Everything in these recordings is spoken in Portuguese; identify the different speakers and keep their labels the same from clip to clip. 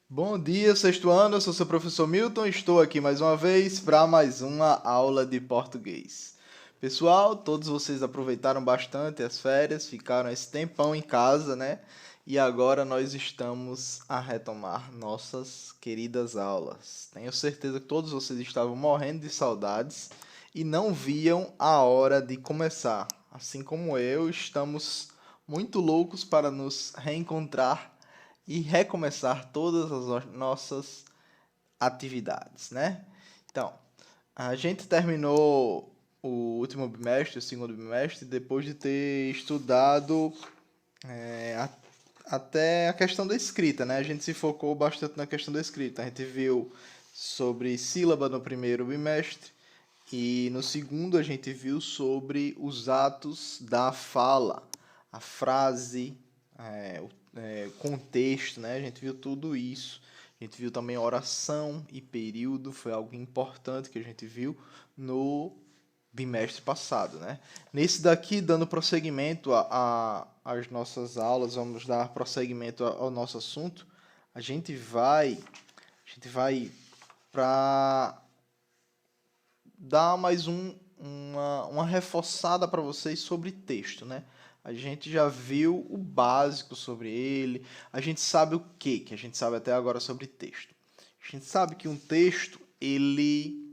Speaker 1: Bom dia, sexto ano, eu sou seu professor Milton, estou aqui mais uma vez para mais uma aula de português. Pessoal, todos vocês aproveitaram bastante as férias, ficaram esse tempão em casa, né? E agora nós estamos a retomar nossas queridas aulas. Tenho certeza que todos vocês estavam morrendo de saudades e não viam a hora de começar. Assim como eu, estamos muito loucos para nos reencontrar e recomeçar todas as nossas atividades, né? Então, a gente terminou o último bimestre, o segundo bimestre, depois de ter estudado até a questão da escrita, né? A gente se focou bastante na questão da escrita. A gente viu sobre sílaba no primeiro bimestre e no segundo a gente viu sobre os atos da fala, a frase, o contexto, né? A gente viu tudo isso. A gente viu também oração e período, foi algo importante que a gente viu no bimestre passado, né? Nesse daqui, dando prosseguimento às nossas aulas, vamos dar prosseguimento ao nosso assunto, a gente vai para dar mais uma reforçada para vocês sobre texto, né? A gente já viu o básico sobre ele, a gente sabe o que a gente sabe até agora sobre texto. A gente sabe que um texto, ele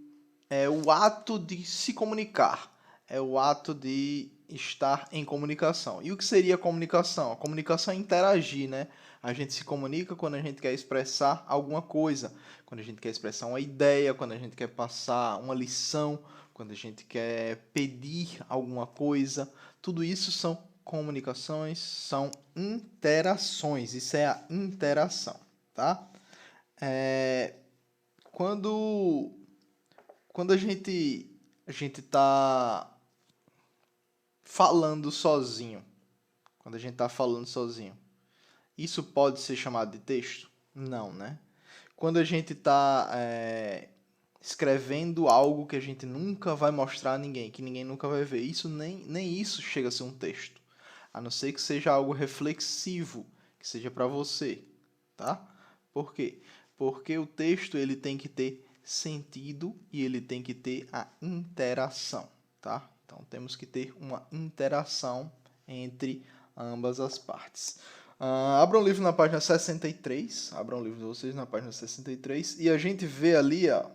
Speaker 1: é o ato de se comunicar, é o ato de estar em comunicação. E o que seria comunicação? A comunicação é interagir, né? A gente se comunica quando a gente quer expressar alguma coisa, quando a gente quer expressar uma ideia, quando a gente quer passar uma lição, quando a gente quer pedir alguma coisa. Tudo isso são comunicações, são interações. Isso é a interação, tá? É, quando quando a gente tá falando sozinho, quando a gente tá falando sozinho, isso pode ser chamado de texto? Não, né? Quando a gente tá escrevendo algo que a gente nunca vai mostrar a ninguém, que ninguém nunca vai ver, isso nem isso chega a ser um texto. A não ser que seja algo reflexivo, que seja para você, tá? Por quê? Porque o texto ele tem que ter sentido e ele tem que ter a interação, tá? Então temos que ter uma interação entre ambas as partes. Abra um livro na página 63, abra um livro de vocês na página 63 e a gente vê ali, ó,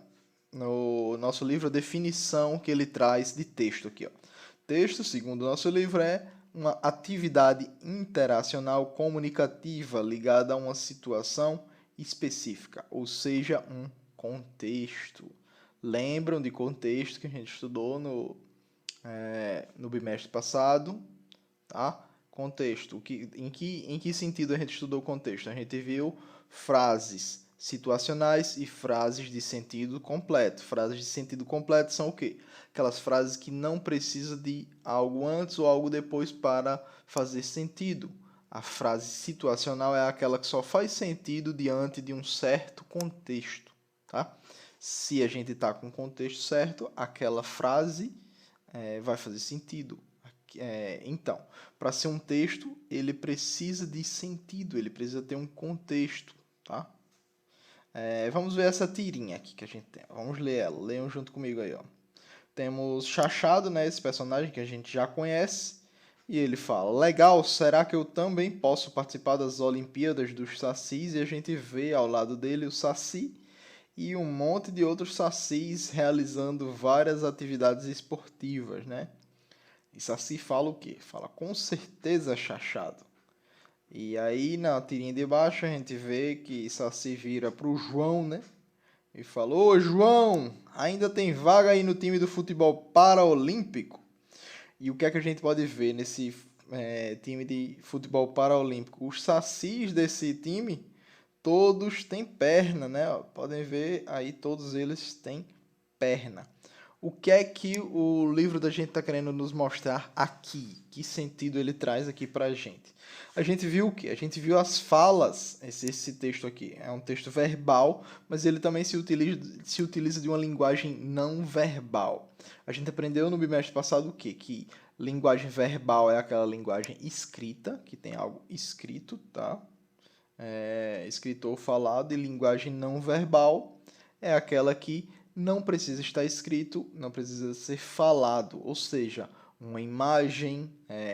Speaker 1: no nosso livro, a definição que ele traz de texto aqui, ó. Texto, segundo o nosso livro, é uma atividade interacional comunicativa ligada a uma situação específica, ou seja, um contexto. Lembram de contexto que a gente estudou no bimestre passado, tá? Contexto. Em que sentido a gente estudou o contexto? A gente viu frases situacionais e frases de sentido completo. Frases de sentido completo são o quê? Aquelas frases que não precisam de algo antes ou algo depois para fazer sentido. A frase situacional é aquela que só faz sentido diante de um certo contexto, tá? Se a gente está com o contexto certo, aquela frase vai fazer sentido. Então, para ser um texto, ele precisa de sentido, ele precisa ter um contexto, tá? Vamos ver essa tirinha aqui que a gente tem. Vamos ler ela. Leiam junto comigo aí, ó. Temos Chachado, né, esse personagem que a gente já conhece, e ele fala: "Legal, será que eu também posso participar das Olimpíadas dos Sacis?" E a gente vê ao lado dele o Saci e um monte de outros sacis realizando várias atividades esportivas, né? E Saci fala o quê? Fala com certeza Chachado. E aí na tirinha de baixo a gente vê que Saci vira pro João, né? E falou: "Ô João, ainda tem vaga aí no time do futebol paraolímpico?" E o que é que a gente pode ver nesse time de futebol paraolímpico? Os sacis desse time, todos têm perna, né? Podem ver aí, todos eles têm perna. O que é que o livro da gente está querendo nos mostrar aqui? Que sentido ele traz aqui para a gente? A gente viu o quê? A gente viu as falas. Esse texto aqui é um texto verbal, mas ele também se utiliza de uma linguagem não verbal. A gente aprendeu no bimestre passado o quê? Que linguagem verbal é aquela linguagem escrita, que tem algo escrito, tá? escrito ou falado, e linguagem não verbal é aquela que não precisa estar escrito, não precisa ser falado, ou seja, uma imagem,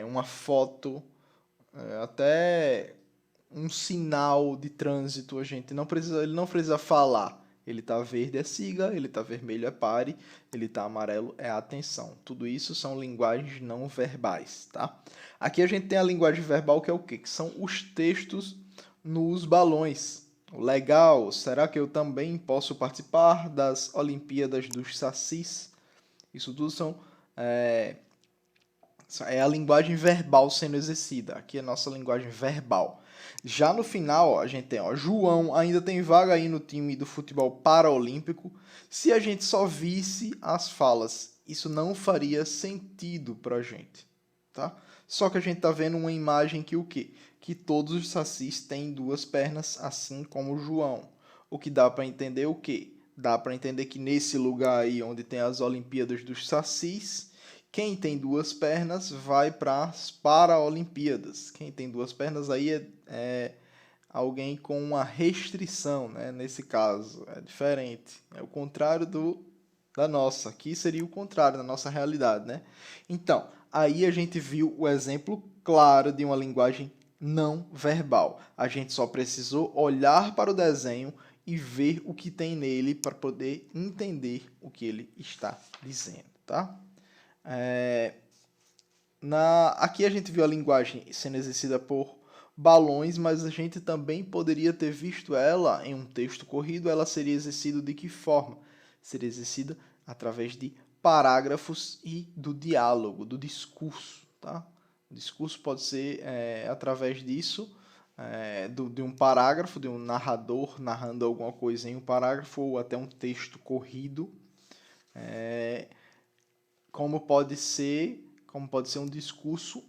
Speaker 1: uma foto, até um sinal de trânsito, ele não precisa falar. Ele está verde é siga, ele está vermelho é pare, ele está amarelo é atenção. Tudo isso são linguagens não verbais, tá? Aqui a gente tem a linguagem verbal, que é o quê? Que são os textos nos balões. Legal, será que eu também posso participar das Olimpíadas dos Sacis? Isso tudo é a linguagem verbal sendo exercida. Aqui é a nossa linguagem verbal. Já no final, ó, a gente tem, ó, João ainda tem vaga aí no time do futebol paraolímpico. Se a gente só visse as falas, isso não faria sentido pra gente, tá? Só que a gente tá vendo uma imagem que o quê? Que todos os sacis têm duas pernas, assim como o João. O que dá para entender o quê? Dá para entender que nesse lugar aí onde tem as Olimpíadas dos Sacis, quem tem duas pernas vai para as Paralimpíadas. Quem tem duas pernas aí é alguém com uma restrição, né? Nesse caso, é diferente. É o contrário da nossa. Aqui seria o contrário da nossa realidade, né? Então, aí a gente viu o exemplo claro de uma linguagem não verbal. A gente só precisou olhar para o desenho e ver o que tem nele para poder entender o que ele está dizendo, tá? Aqui a gente viu a linguagem sendo exercida por balões, mas a gente também poderia ter visto ela em um texto corrido. Ela seria exercida de que forma? Seria exercida através de parágrafos e do diálogo, do discurso, tá? O discurso pode ser através disso, de um parágrafo, de um narrador narrando alguma coisa em um parágrafo, ou até um texto corrido, como pode ser um discurso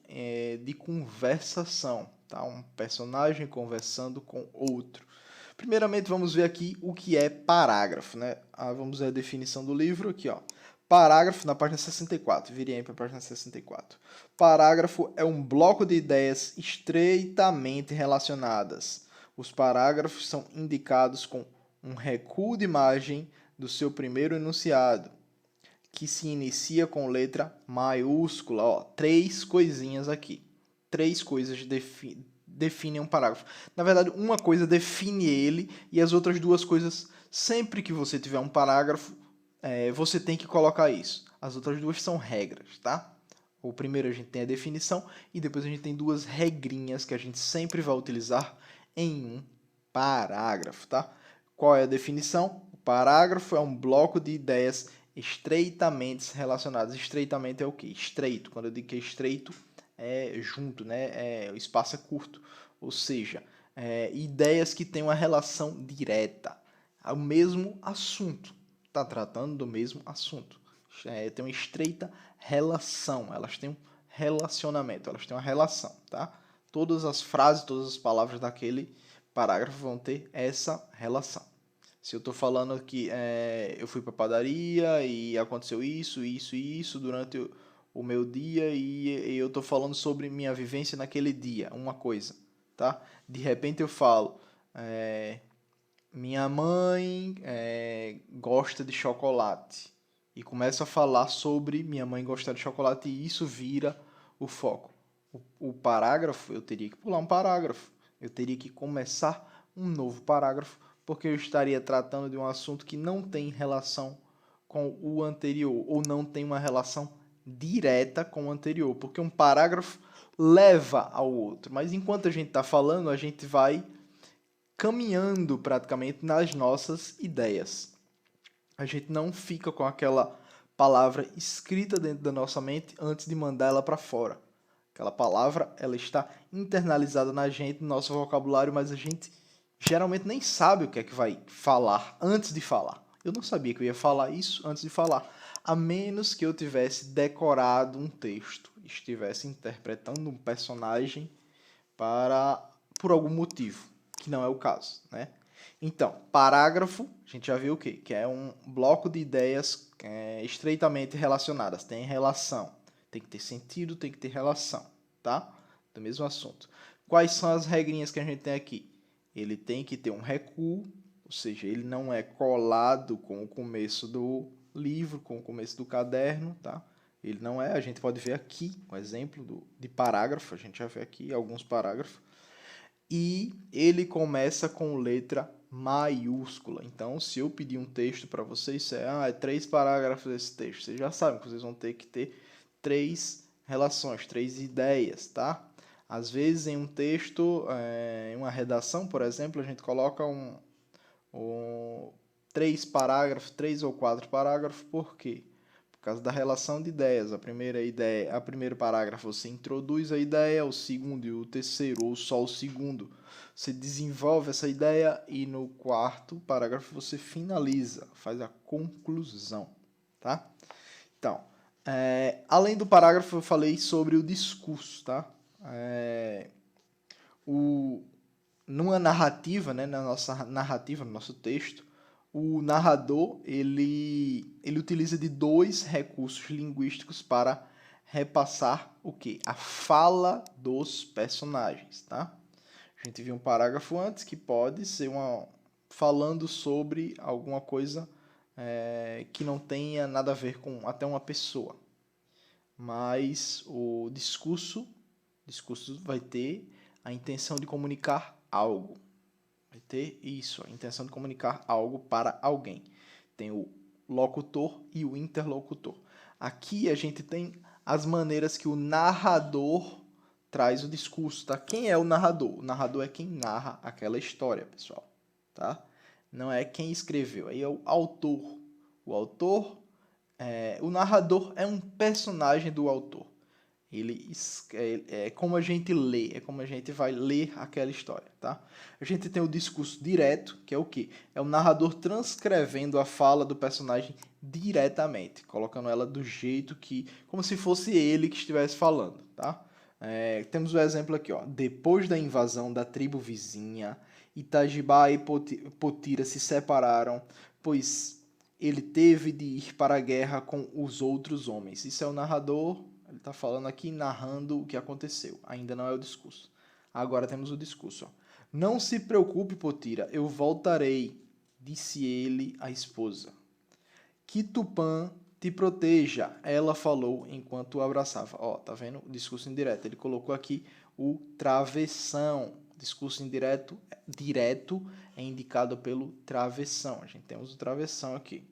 Speaker 1: de conversação, tá? Um personagem conversando com outro. Primeiramente, vamos ver aqui o que é parágrafo, né? Vamos ver a definição do livro aqui, ó. Parágrafo na página 64. Virei para a página 64. Parágrafo é um bloco de ideias estreitamente relacionadas. Os parágrafos são indicados com um recuo de imagem do seu primeiro enunciado, que se inicia com letra maiúscula. Ó, três coisinhas aqui. Três coisas definem um parágrafo. Na verdade, uma coisa define ele e as outras duas coisas, sempre que você tiver um parágrafo, você tem que colocar isso. As outras duas são regras, tá? O primeiro a gente tem a definição e depois a gente tem duas regrinhas que a gente sempre vai utilizar em um parágrafo, tá? Qual é a definição? O parágrafo é um bloco de ideias estreitamente relacionadas. Estreitamente é o quê? Estreito. Quando eu digo que é estreito, é junto, né? O espaço é curto. Ou seja, ideias que têm uma relação direta ao mesmo assunto. Está tratando do mesmo assunto. Tem uma estreita relação. Elas têm um relacionamento. Elas têm uma relação, tá? Todas as frases, todas as palavras daquele parágrafo vão ter essa relação. Se eu estou falando que eu fui para a padaria e aconteceu isso, isso e isso durante o meu dia e eu estou falando sobre minha vivência naquele dia, uma coisa, tá? De repente eu falo, minha mãe gosta de chocolate e começo a falar sobre minha mãe gostar de chocolate e isso vira o foco. O parágrafo, eu teria que pular um parágrafo, eu teria que começar um novo parágrafo, porque eu estaria tratando de um assunto que não tem relação com o anterior, ou não tem uma relação direta com o anterior, porque um parágrafo leva ao outro. Mas enquanto a gente está falando, a gente vai caminhando praticamente nas nossas ideias. A gente não fica com aquela palavra escrita dentro da nossa mente antes de mandar ela para fora. Aquela palavra, ela está internalizada na gente, no nosso vocabulário, mas a gente geralmente nem sabe o que é que vai falar antes de falar. Eu não sabia que eu ia falar isso antes de falar, a menos que eu tivesse decorado um texto, estivesse interpretando um personagem por algum motivo, que não é o caso, né? Então, parágrafo, a gente já viu o quê? Que é um bloco de ideias estreitamente relacionadas, tem relação, tem que ter sentido, tem que ter relação, tá? Do mesmo assunto. Quais são as regrinhas que a gente tem aqui? ele tem que ter um recuo, ou seja, ele não é colado com o começo do livro, com o começo do caderno, tá? Ele não é, a gente pode ver aqui um exemplo de parágrafo, a gente já vê aqui alguns parágrafos, e ele começa com letra maiúscula. Então, se eu pedir um texto para vocês, é 3 parágrafos esse texto, vocês já sabem que vocês vão ter que ter 3 relações, 3 ideias, tá? Às vezes, em um texto, em uma redação, por exemplo, a gente coloca 3 parágrafos, 3 ou 4 parágrafos, por quê? Por causa da relação de ideias. A primeiro parágrafo você introduz a ideia, o segundo e o terceiro, ou só o segundo, você desenvolve essa ideia e no quarto parágrafo você finaliza, faz a conclusão, tá? Então, além do parágrafo eu falei sobre o discurso, tá? Numa narrativa, né, na nossa narrativa, no nosso texto, o narrador ele utiliza de 2 recursos linguísticos para repassar o quê? A fala dos personagens, tá? A gente viu um parágrafo antes que pode ser falando sobre alguma coisa que não tenha nada a ver com até uma pessoa. Mas o discurso vai ter a intenção de comunicar algo. Vai ter isso, a intenção de comunicar algo para alguém. Tem o locutor e o interlocutor. Aqui a gente tem as maneiras que o narrador traz o discurso, tá? Quem é o narrador? O narrador é quem narra aquela história, pessoal, tá? Não é quem escreveu, aí é o autor. O narrador é um personagem do autor. Ele é como a gente lê, é como a gente vai ler aquela história, tá? A gente tem o discurso direto, que é o quê? É o narrador transcrevendo a fala do personagem diretamente, colocando ela do jeito que, como se fosse ele que estivesse falando, tá? Temos o exemplo aqui, ó. Depois da invasão da tribo vizinha, Itajibá e Potira se separaram, pois ele teve de ir para a guerra com os outros homens. Isso é o narrador. Ele está falando aqui, narrando o que aconteceu. Ainda não é o discurso. Agora temos o discurso. Ó. Não se preocupe, Potira, eu voltarei, disse ele à esposa. Que Tupã te proteja, ela falou enquanto o abraçava. Ó, tá vendo? O discurso indireto. Ele colocou aqui o travessão. Discurso indireto, direto, é indicado pelo travessão. A gente temos o travessão aqui.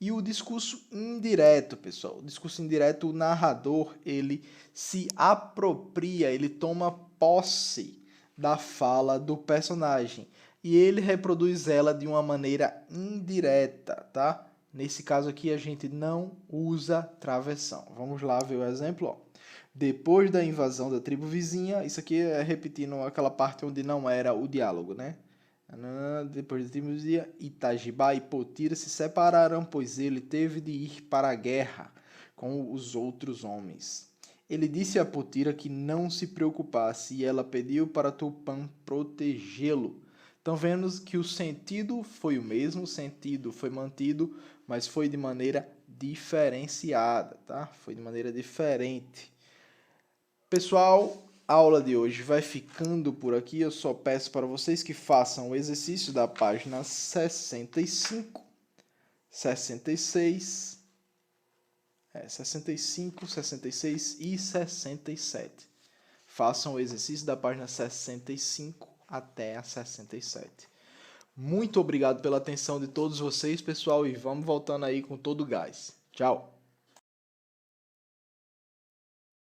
Speaker 1: E o discurso indireto, pessoal. O discurso indireto, o narrador, ele se apropria, ele toma posse da fala do personagem. E ele reproduz ela de uma maneira indireta, tá? Nesse caso aqui, a gente não usa travessão. Vamos lá ver o exemplo, ó. Depois da invasão da tribo vizinha, isso aqui é repetindo aquela parte onde não era o diálogo, né? Depois da tribo vizinha, Itajibá e Potira se separaram, pois ele teve de ir para a guerra com os outros homens. Ele disse a Potira que não se preocupasse e ela pediu para Tupã protegê-lo. Então vemos que o sentido foi o mesmo, o sentido foi mantido, mas foi de maneira diferenciada, tá? Foi de maneira diferente. Pessoal, a aula de hoje vai ficando por aqui. Eu só peço para vocês que façam o exercício da página 65, 66, 65, 66 e 67. Façam o exercício da página 65 até a 67. Muito obrigado pela atenção de todos vocês, pessoal, e vamos voltando aí com todo o gás. Tchau!